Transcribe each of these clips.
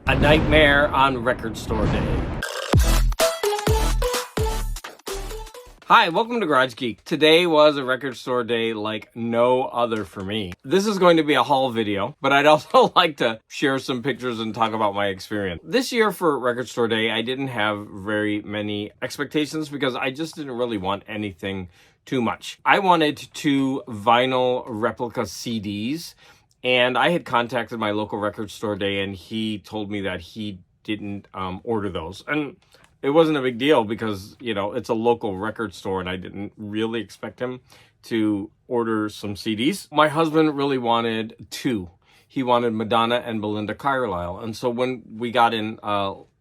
A nightmare on record store day. Hi, welcome to Garage Geek. Today was a record store day like no other for me. This is going to be a haul video, but I'd also like to share some pictures and talk about my experience. This year for record store day, I didn't have very many expectations because I just didn't really want anything too much. I wanted 2 vinyl replica CDs, and I had contacted my local record store day, and he told me that he didn't order those. And it wasn't a big deal because, you know, it's a local record store and I didn't really expect him to order some CDs. My husband really wanted 2. He wanted Madonna and Belinda Carlisle. And so when we got in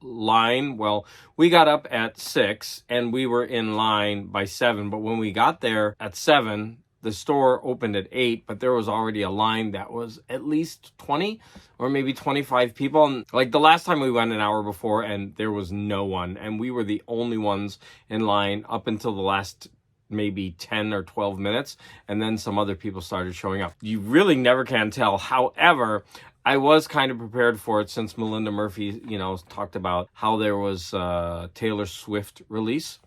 line, well, we got up at 6 and we were in line by 7. But when we got there at 7, the store opened at 8, but there was already a line that was at least 20 or maybe 25 people. And like the last time we went an hour before and there was no one, and we were the only ones in line up until the last maybe 10 or 12 minutes. And then some other people started showing up. You really never can tell. However, I was kind of prepared for it since Melinda Murphy, you know, talked about how there was a Taylor Swift release.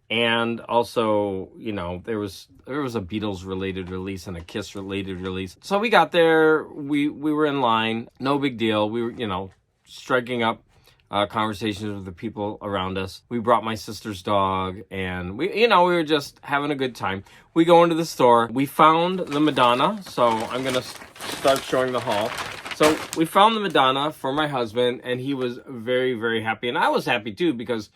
And also, you know, there was a Beatles related release and a Kiss related release. So we got there, we were in line, no big deal. We were, you know, striking up conversations with the people around us. We brought my sister's dog and we were just having a good time. We go into the store. We found the Madonna. So I'm going to start showing the haul. So we found the Madonna for my husband and he was very, very happy. And I was happy too because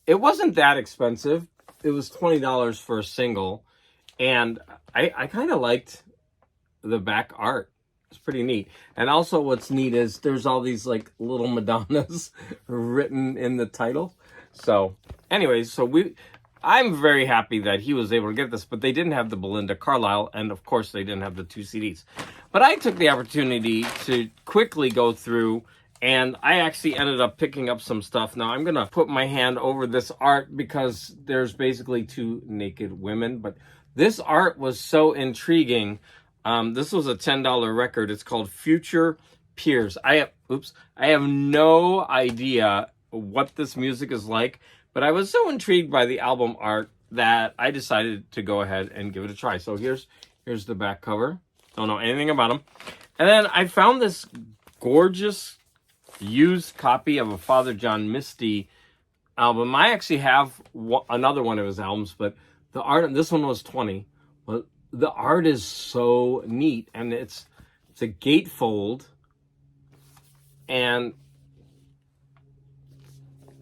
it wasn't that expensive. It was $20 for a single. And I kind of liked the back art. It's pretty neat. And also what's neat is there's all these like little Madonnas written in the title. So anyways, I'm very happy that he was able to get this, but they didn't have the Belinda Carlisle. And of course they didn't have the 2 CDs. But I took the opportunity to quickly go through and I actually ended up picking up some stuff. Now, I'm going to put my hand over this art because there's basically 2 naked women. But this art was so intriguing. This was a $10 record. It's called Future Peers. I have no idea what this music is like. But I was so intrigued by the album art that I decided to go ahead and give it a try. So here's the back cover. Don't know anything about them. And then I found this gorgeous used copy of a Father John Misty album. I actually have another one of his albums, but the art, this one was 20. But the art is so neat, and it's a gatefold. And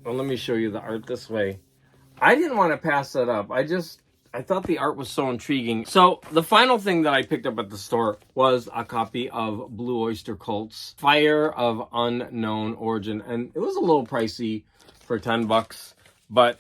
well, let me show you the art this way. I didn't want to pass that up. I thought the art was so intriguing. So the final thing that I picked up at the store was a copy of Blue Oyster Cult's Fire of Unknown Origin. And it was a little pricey for $10, but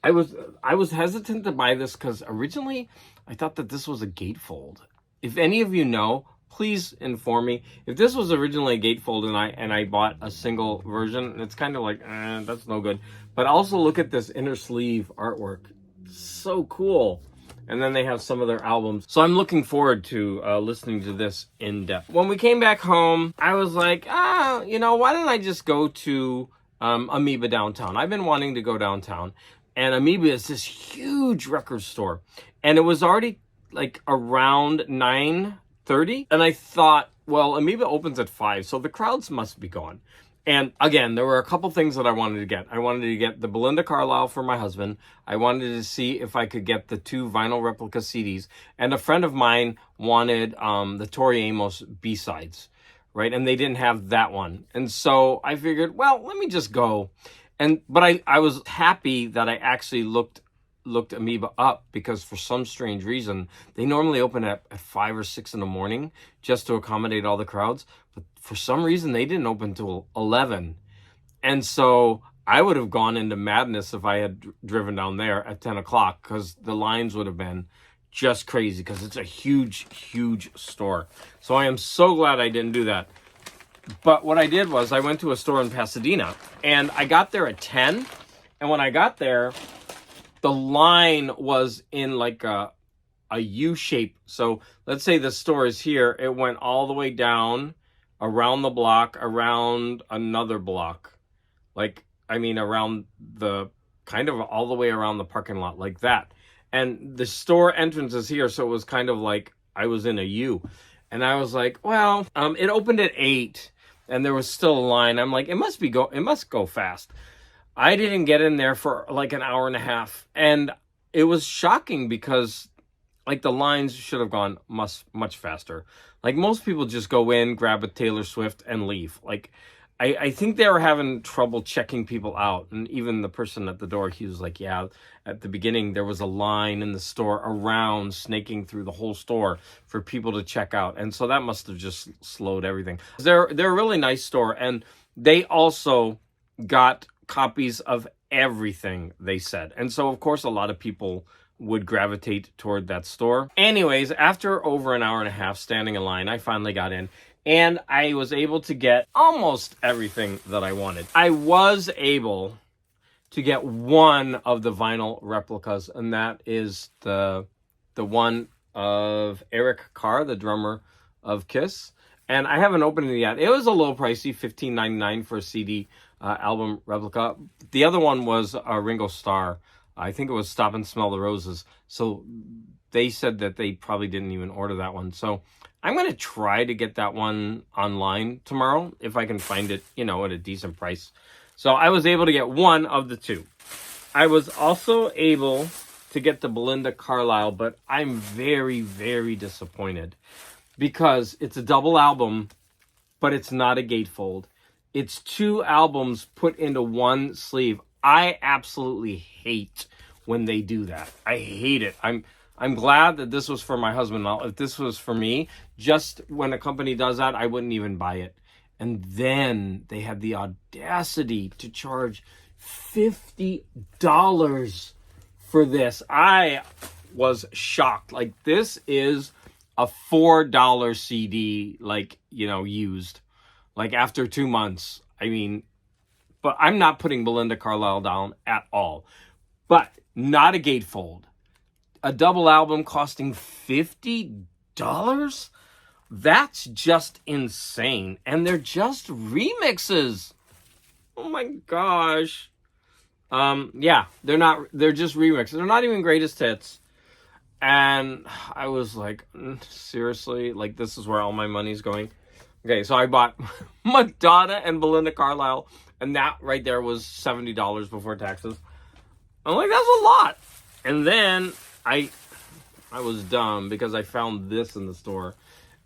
I was hesitant to buy this because originally I thought that this was a gatefold. If any of you know, please inform me. If this was originally a gatefold and I bought a single version, it's kind of like, that's no good. But also look at this inner sleeve artwork. So cool. And then they have some of their albums. So I'm looking forward to listening to this in depth. When we came back home, I was like, why don't I just go to Amoeba downtown? I've been wanting to go downtown. And Amoeba is this huge record store. And it was already like around 9:30. And I thought, well, Amoeba opens at 5, so the crowds must be gone. And again, there were a couple things that I wanted to get. I wanted to get the Belinda Carlisle for my husband. I wanted to see if I could get the 2 vinyl replica CDs. And a friend of mine wanted the Tori Amos B-sides, right? And they didn't have that one. And so I figured, well, let me just go. But I was happy that I actually looked Amoeba up because for some strange reason, they normally open at 5 or 6 in the morning just to accommodate all the crowds. But for some reason, they didn't open till 11. And so I would have gone into madness if I had driven down there at 10 o'clock because the lines would have been just crazy because it's a huge, huge store. So I am so glad I didn't do that. But what I did was I went to a store in Pasadena and I got there at 10. And when I got there, the line was in like a U shape. So let's say the store is here. It went all the way down around the block, around another block. Like, I mean, around the, kind of all the way around the parking lot, like that. And the store entrance is here, so it was kind of like I was in a U. And I was like, well, it opened at 8, and there was still a line. I'm like, it must go fast. I didn't get in there for like an hour and a half. And it was shocking because like the lines should have gone much faster. Like most people just go in, grab a Taylor Swift and leave. Like I think they were having trouble checking people out. And even the person at the door, he was like, yeah, at the beginning there was a line in the store around, snaking through the whole store for people to check out. And so that must have just slowed everything. They're a really nice store, and they also got copies of everything, they said. And so of course a lot of people would gravitate toward that store. Anyways, after over an hour and a half standing in line, I finally got in, and I was able to get almost everything that I wanted. I was able to get one of the vinyl replicas, and that is the one of Eric Carr, the drummer of Kiss. And I haven't opened it yet. It was a little pricey, $15.99 for a CD album replica. The other one was Ringo Starr. I think it was Stop and Smell the Roses. So they said that they probably didn't even order that one. So I'm going to try to get that one online tomorrow if I can find it, you know, at a decent price. So I was able to get one of the two. I was also able to get the Belinda Carlisle, but I'm very, very disappointed because it's a double album, but it's not a gatefold. It's 2 albums put into one sleeve. I absolutely hate when they do that. I hate it. I'm glad that this was for my husband. Now, if this was for me, just when a company does that, I wouldn't even buy it. And then they had the audacity to charge $50 for this. I was shocked. Like, this is a $4 CD, like, you know, used. Like, after 2 months. I mean, but I'm not putting Belinda Carlisle down at all. But not a gatefold. A double album costing $50? That's just insane. And they're just remixes. Oh my gosh. Yeah, they're just remixes. They're not even greatest hits. And I was like, seriously? Like, this is where all my money's going? Okay, so I bought Madonna and Belinda Carlisle, and that right there was $70 before taxes. I'm like, that's a lot. And then I was dumb because I found this in the store.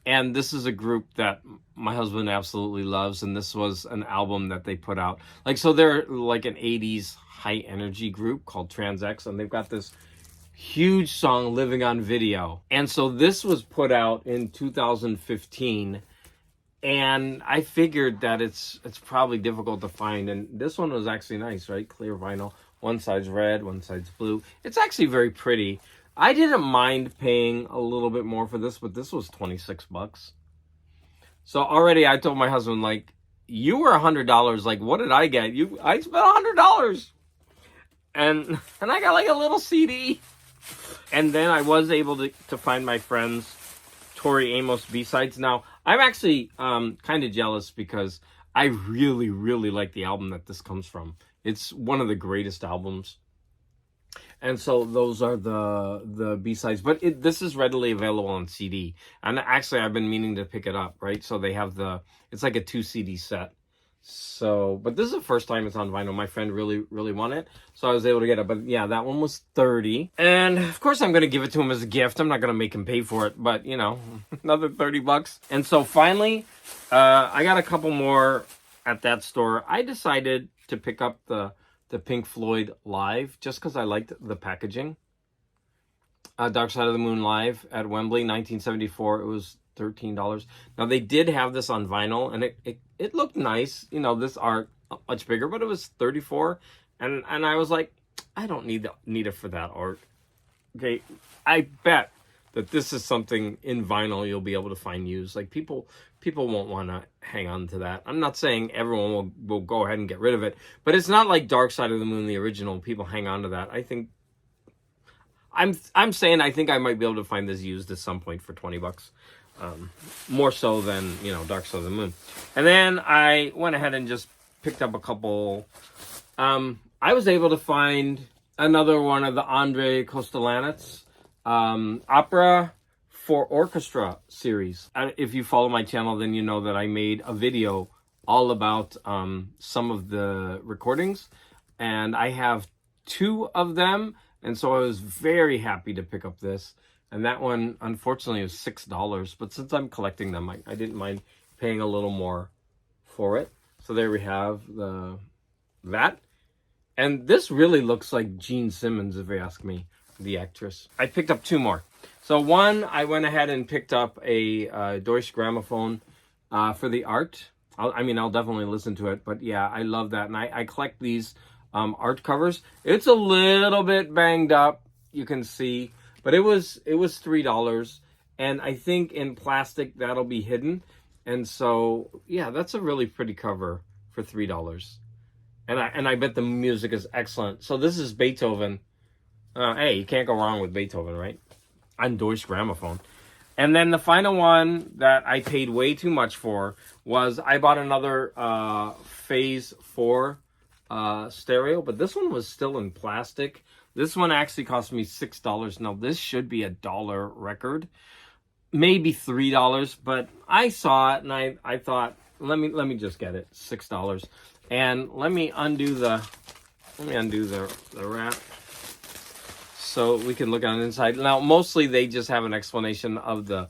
And this is a group that my husband absolutely loves, and this was an album that they put out. Like, so they're like an 80s high energy group called Transex, and they've got this huge song, Living on Video. And so this was put out in 2015. And I figured that it's probably difficult to find. And this one was actually nice, right? Clear vinyl. One side's red, one side's blue. It's actually very pretty. I didn't mind paying a little bit more for this, but this was $26. So already I told my husband, like, you were $100. Like, what did I get? I spent $100. And I got like a little CD. And then I was able to find my friend's Tori Amos B-sides. Now, I'm actually kind of jealous because I really, really like the album that this comes from. It's one of the greatest albums. And so those are the B-sides. But this is readily available on CD. And actually, I've been meaning to pick it up, right? So they have it's like a 2 CD set. So, but this is the first time it's on vinyl. My friend really, really wanted it. So I was able to get it. But yeah, that one was $30. And of course, I'm going to give it to him as a gift. I'm not going to make him pay for it. But, you know, another $30. And so finally, I got a couple more at that store. I decided to pick up the Pink Floyd Live just because I liked the packaging. Dark Side of the Moon Live at Wembley, 1974. It was $13. Now, they did have this on vinyl, and it looked nice. You know, this art much bigger, but it was $34. And I was like, I don't need it for that art. Okay, I bet that this is something in vinyl you'll be able to find used. Like, people won't want to hang on to that. I'm not saying everyone will go ahead and get rid of it, but it's not like Dark Side of the Moon, the original. People hang on to that. I think I'm saying I think I might be able to find this used at some point for $20. more so than, you know, Dark Side of the Moon. And then I went ahead and just picked up a couple. I was able to find another one of the Andre Kostelanetz opera for orchestra series. If you follow my channel, then you know that I made a video all about some of the recordings, and I have 2 of them, and so I was very happy to pick up this. And that one, unfortunately, is $6, but since I'm collecting them, I didn't mind paying a little more for it. So there we have that. And this really looks like Gene Simmons, if you ask me, the actress. I picked up 2 more. So one, I went ahead and picked up a Deutsche Grammophon for the art. I'll definitely listen to it, but yeah, I love that. And I collect these art covers. It's a little bit banged up, you can see, but it was $3, and I think in plastic that'll be hidden. And so yeah, that's a really pretty cover for $3. And I bet the music is excellent. So this is Beethoven. Hey, you can't go wrong with Beethoven, right? On Deutsche Grammophon. And then the final one that I paid way too much for was I bought another Phase 4 stereo, but this one was still in plastic. This one actually cost me $6. Now this should be a $1 record, maybe $3, but I saw it and I thought, let me just get it, $6. And let me undo the wrap so we can look on the inside. Now mostly they just have an explanation of the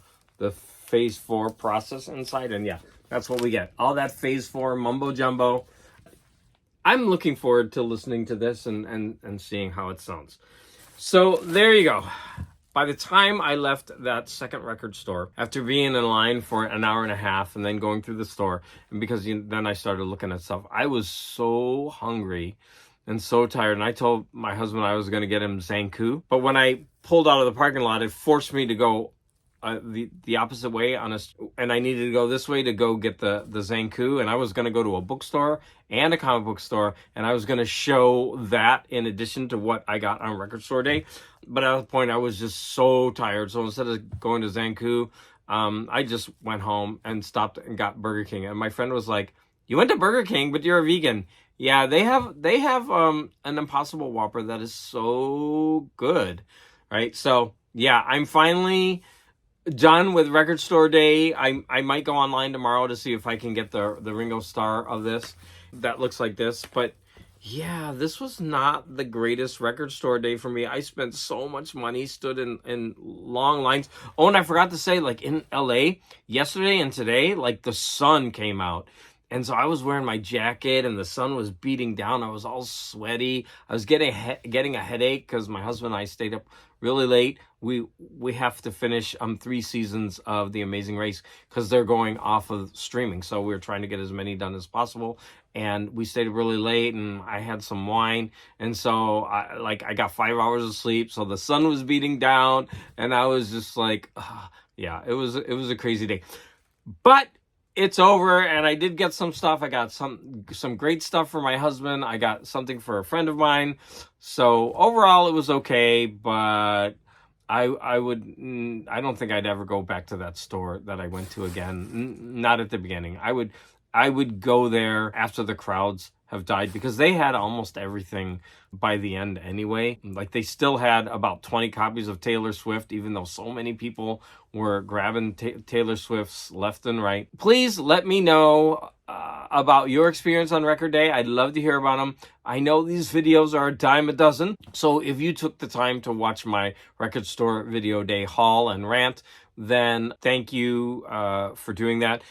Phase 4 process inside, and yeah, that's what we get. All that Phase 4 mumbo jumbo. I'm looking forward to listening to this and seeing how it sounds. So there you go. By the time I left that second record store, after being in line for an hour and a half and then going through the store, and because then I started looking at stuff, I was so hungry and so tired. And I told my husband I was going to get him Zanku. But when I pulled out of the parking lot, it forced me to go the opposite way and I needed to go this way to go get the Zanku, and I was going to go to a bookstore and a comic book store, and I was going to show that in addition to what I got on record store day. But at that point I was just so tired, so instead of going to Zanku, I just went home and stopped and got Burger King. And my friend was like, "You went to Burger King, but you're a vegan." Yeah, they have an Impossible Whopper that is so good, right? So yeah, I'm finally done with record store day. I might go online tomorrow to see if I can get the Ringo Starr of this that looks like this. But yeah, this was not the greatest record store day for me. I spent so much money, stood in long lines. Oh, and I forgot to say, like in LA yesterday and today, like the sun came out. And so I was wearing my jacket and the sun was beating down. I was all sweaty. I was getting a headache because my husband and I stayed up really late. We have to finish 3 seasons of The Amazing Race because they're going off of streaming. So we were trying to get as many done as possible. And we stayed really late and I had some wine. And so I got 5 hours of sleep. So the sun was beating down and I was just like, yeah, it was a crazy day. But it's over, and I did get some stuff. I got some great stuff for my husband. I got something for a friend of mine. So overall, it was okay, but I don't think I'd ever go back to that store that I went to again. Not at the beginning. I would go there after the crowds have died because they had almost everything by the end anyway. Like they still had about 20 copies of Taylor Swift, even though so many people were grabbing Taylor Swift's left and right. Please let me know about your experience on record day. I'd love to hear about them. I know these videos are a dime a dozen. So if you took the time to watch my record store video day haul and rant, then thank you for doing that.